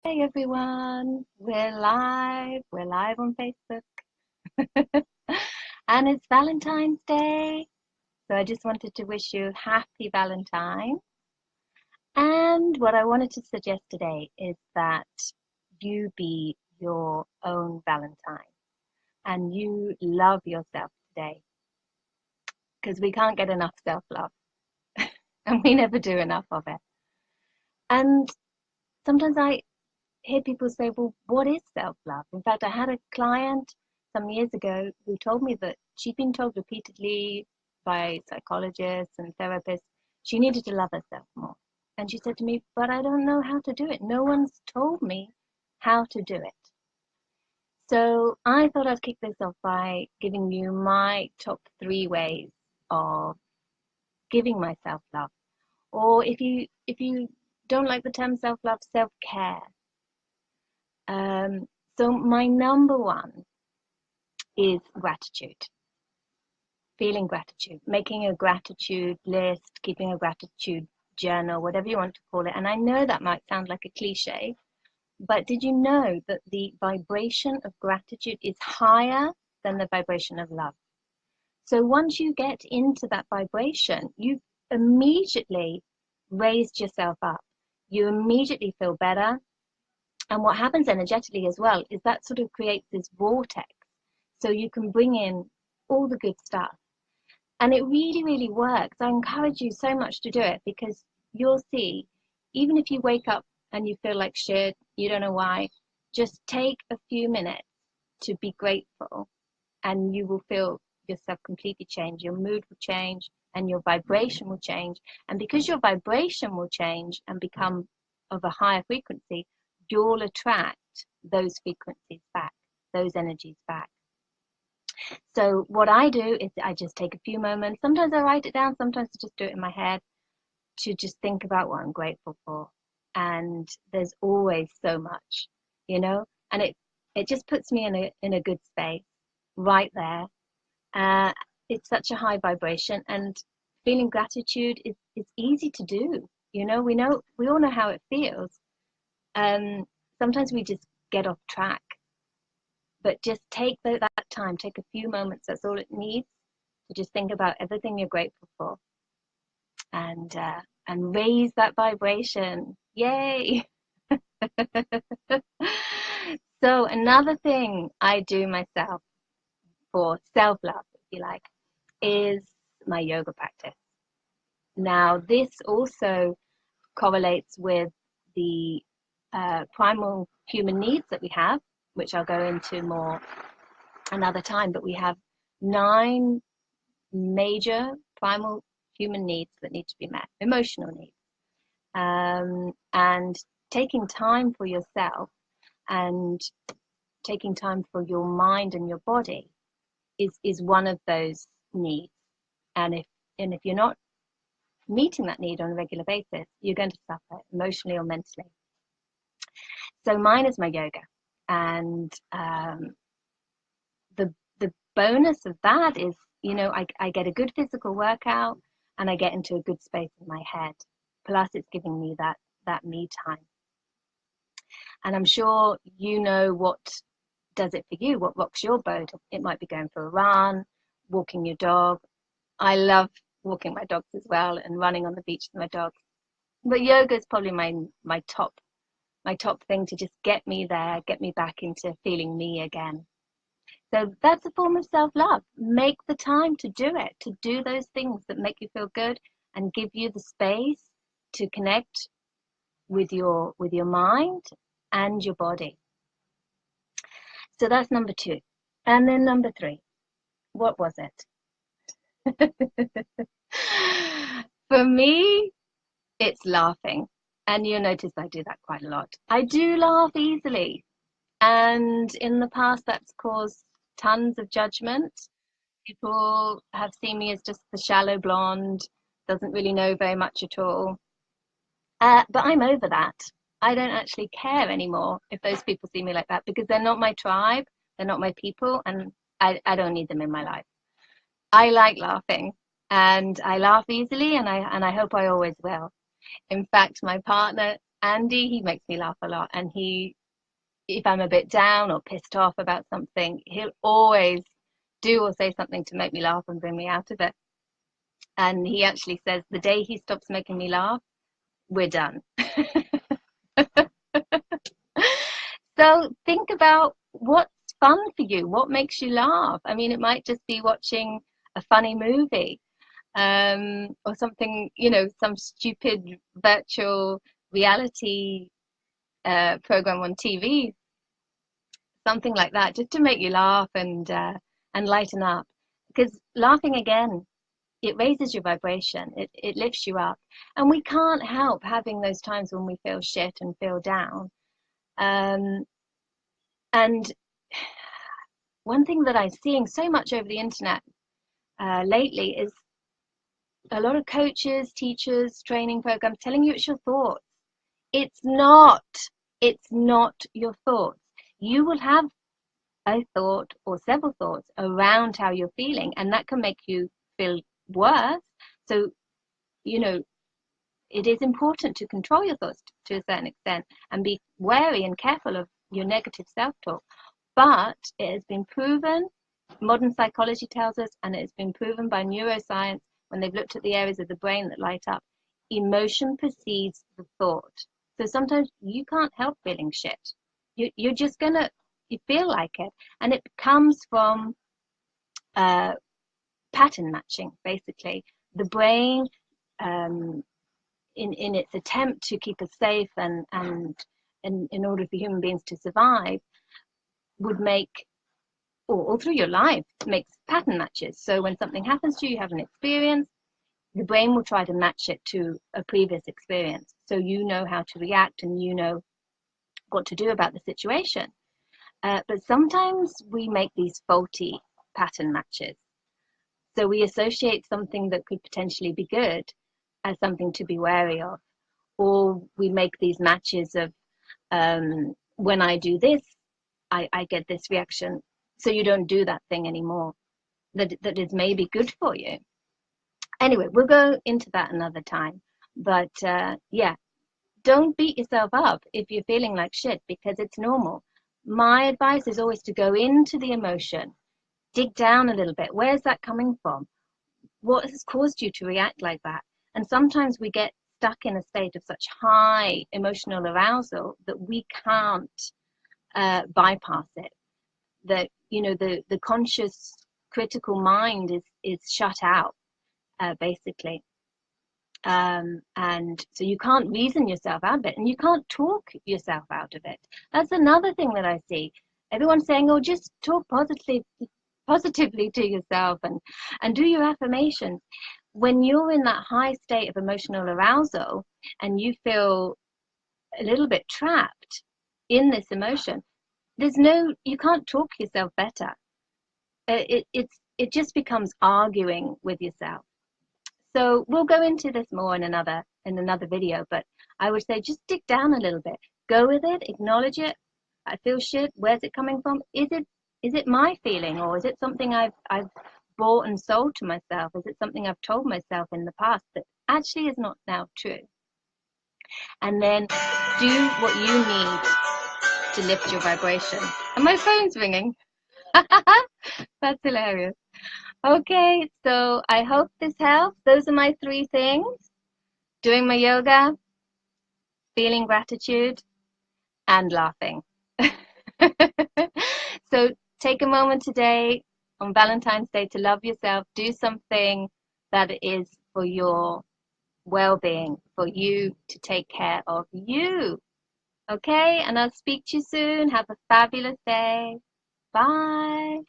Hey everyone, we're live. We're live on Facebook. And it's Valentine's Day. So I just wanted to wish you happy Valentine. And what I wanted to suggest today is that you be your own Valentine and you love yourself today because we can't get enough self-love and we never do enough of it. And sometimes I hear people say, well, what is self-love? In fact, I had a client some years ago who told me that she'd been told repeatedly by psychologists and therapists she needed to love herself more. And she said to me, but I don't know how to do it. No one's told me how to do it. So I thought I'd kick this off by giving you my top 3 ways of giving myself love. Or if you don't like the term self-love, self-care. So my number one is gratitude, feeling gratitude, making a gratitude list, keeping a gratitude journal, whatever you want to call it. And I know that might sound like a cliche, but did you know that the vibration of gratitude is higher than the vibration of love? So once you get into that vibration, you immediately raised yourself up. You immediately feel better. And what happens energetically as well is that sort of creates this vortex. So you can bring in all the good stuff. And it really, really works. I encourage you so much to do it because you'll see, even if you wake up and you feel like shit, you don't know why, just take a few minutes to be grateful and you will feel yourself completely change. Your mood will change and your vibration will change. And because your vibration will change and become of a higher frequency, you'll attract those frequencies back, those energies back. So what I do is I just take a few moments. Sometimes I write it down, sometimes I just do it in my head to just think about what I'm grateful for. And there's always so much, and it just puts me in a good space right there. Uh, it's such a high vibration, and feeling gratitude is easy to do. We all know how it feels. Um, Sometimes we just get off track, but just take that time, take a few moments. That's all it needs to just think about everything you're grateful for, and raise that vibration. Yay! So another thing I do myself for self-love, if you like, is my yoga practice. Now, this also correlates with the primal human needs that we have, which I'll go into more another time, but we have 9 major primal human needs that need to be met, emotional needs. And taking time for yourself and taking time for your mind and your body is one of those needs. And if you're not meeting that need on a regular basis, you're going to suffer emotionally or mentally. So mine is my yoga, and the bonus of that is, I get a good physical workout and I get into a good space in my head. Plus, it's giving me that me time. And I'm sure you know what does it for you, what rocks your boat. It might be going for a run, walking your dog. I love walking my dogs as well and running on the beach with my dogs. But yoga is probably my top thing to just get me there, get me back into feeling me again. So that's a form of self-love. Make the time to do it, to do those things that make you feel good and give you the space to connect with your mind and your body. So that's number 2. And then number 3, what was it? For me, it's laughing. And you'll notice I do that quite a lot. I do laugh easily. And in the past, that's caused tons of judgment. People have seen me as just the shallow blonde, doesn't really know very much at all. But I'm over that. I don't actually care anymore if those people see me like that because they're not my tribe, they're not my people, and I don't need them in my life. I like laughing, and I laugh easily, and I hope I always will. In fact, my partner Andy, he makes me laugh a lot. And if I'm a bit down or pissed off about something, he'll always do or say something to make me laugh and bring me out of it. And he actually says the day he stops making me laugh, we're done. So think about what's fun for you, what makes you laugh. I mean, it might just be watching a funny movie, or something, some stupid virtual reality program on TV, something like that, just to make you laugh and lighten up. Because laughing again, it raises your vibration, it lifts you up, and we can't help having those times when we feel shit and feel down. And one thing that I'm seeing so much over the internet lately is a lot of coaches, teachers, training programs telling you it's your thoughts. It's not. It's not your thoughts. You will have a thought or several thoughts around how you're feeling, and that can make you feel worse. So, it is important to control your thoughts to a certain extent and be wary and careful of your negative self-talk. But it has been proven, modern psychology tells us, and it has been proven by neuroscience when they've looked at the areas of the brain that light up, emotion precedes the thought. So sometimes you can't help feeling shit. You're just you feel like it. And it comes from pattern matching, basically. The brain, in its attempt to keep us safe and in order for human beings to survive, would make, or all through your life, makes pattern matches. So when something happens to you, you have an experience, the brain will try to match it to a previous experience. So you know how to react and you know what to do about the situation. But sometimes we make these faulty pattern matches. So we associate something that could potentially be good as something to be wary of. Or we make these matches of, when I do this, I get this reaction. So you don't do that thing anymore that is maybe good for you. Anyway, we'll go into that another time. But yeah, don't beat yourself up if you're feeling like shit, because it's normal. My advice is always to go into the emotion, dig down a little bit. Where's that coming from? What has caused you to react like that? And sometimes we get stuck in a state of such high emotional arousal that we can't bypass it. That, the conscious critical mind is shut out, basically. And so you can't reason yourself out of it, and you can't talk yourself out of it. That's another thing that I see. Everyone's saying, oh, just talk positively to yourself and do your affirmations. When you're in that high state of emotional arousal and you feel a little bit trapped in this emotion, you can't talk yourself better. It just becomes arguing with yourself. So we'll go into this more in another video, but I would say just dig down a little bit. Go with it, acknowledge it. I feel shit. Where's it coming from? Is it my feeling, or is it something I've bought and sold to myself? Is it something I've told myself in the past that actually is not now true? And then do what you need to lift your vibration. And my phone's ringing. That's hilarious. Okay, so I hope this helps. Those are my 3 things: doing my yoga, feeling gratitude, and laughing. So take a moment today on Valentine's Day to love yourself. Do something that is for your well-being, for you to take care of you. Okay, and I'll speak to you soon. Have a fabulous day. Bye.